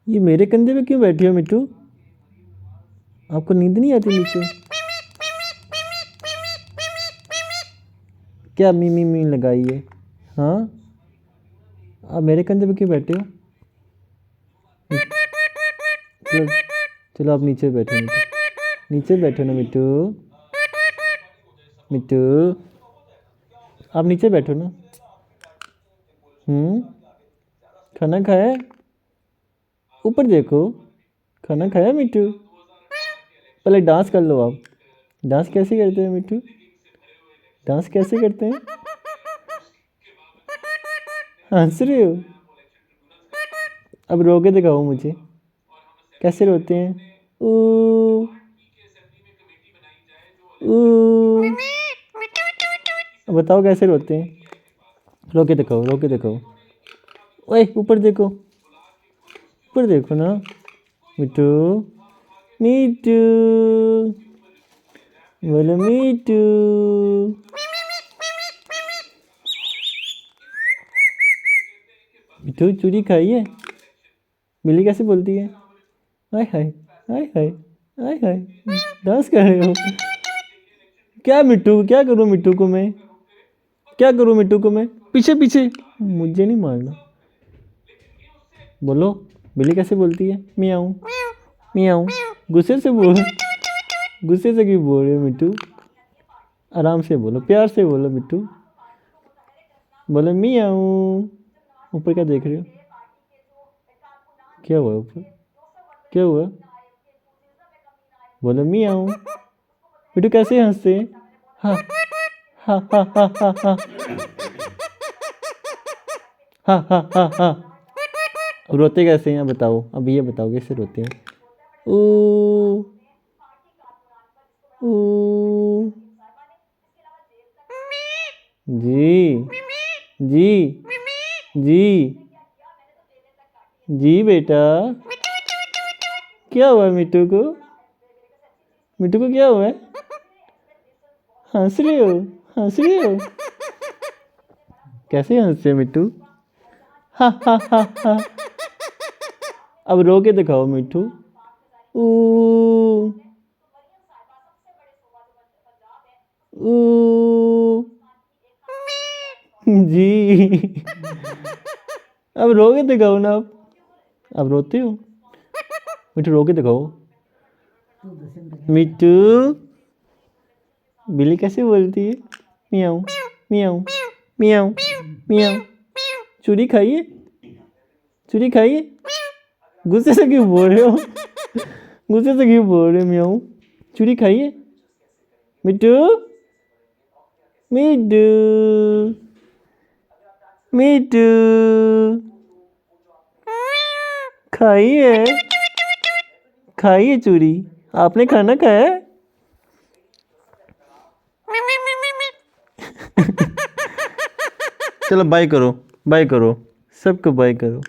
ये मेरे कंधे पे क्यों बैठी हो मिट्टू? आपको नींद नहीं आती नीचे? क्या मी मी मी लगाई है? हाँ, आप मेरे कंधे पे क्यों बैठे हो? चलो चलो, आप नीचे बैठो मिट्टू, नीचे बैठो ना मिट्टू। मिट्टू, आप नीचे बैठो ना। खाना खाया? ऊपर देखो, खाना खाया मिट्टू? पहले डांस कर लो आप। डांस कैसे करते हैं मिट्टू? डांस कैसे करते हैं? हंस रहे हो? अब रो के दिखाओ मुझे, कैसे रोते हैं? ऊ ऊ। अब बताओ कैसे रोते हैं? रो के दिखाओ, रो के दिखाओ। ओए ऊपर देखो, ऊपर देखो ना मिट्टू। मिट्टू, बोलो मिट्टू। मिट्टू चूड़ी खाई है? बिल्ली कैसे बोलती है? हाय हाय, हाय हाय, हाय हाय। डांस कर रहे हो? क्या मिट्टू, क्या करूँ मिट्टू को मैं? क्या करूँ मिट्टू को मैं? पीछे पीछे, मुझे नहीं मारना। बोलो, बिल्ली कैसे बोलती है? मियाऊं मियाऊं। गुस्से से बोल, गुस्से से क्यों बोल रहे हो मिट्टू? आराम से बोलो, प्यार से बोलो मिट्टू। बोलो मियाऊं। ऊपर क्या देख रहे हो? क्या हुआ ऊपर? क्या हुआ? बोलो मियाऊं। मिट्टू कैसे हंसते हैं? हाँ हाँ हाँ हाँ हाँ हाँ हाँ हाँ हाँ हाँ। अब रोते कैसे हैं बताओ? अब ये बताओ कैसे रोते हैं? ओ ओ। जी जी जी जी बेटा। क्या हुआ है मिट्टू को? मिट्टू को क्या हुआ है? हंस रहे हो? हंस रहे हो? कैसे हंसते हो मिट्टू? हा हा हा हा। अब रो के दिखाओ मिट्टू। ऊ ऊ। जी। अब रो के दिखाओ ना आप। अब रोते हो? मिट्टू रो के दिखाओ। मिट्टू, बिल्ली कैसे बोलती है? मियाऊं मियाऊं मियाऊं मियाऊं। चूड़ी खाइए, चूड़ी खाइए। गुस्से से क्यों बोल रहे हो? गुस्से से क्यों बोल रहे हो? मियाऊं। चूड़ी खाइए। मिट्टू, मिट्टू, मिट्टू। खाइए, खाइए चूड़ी। आपने खाना खाया है? चलो बाय करो, बाय करो, सबको बाय करो।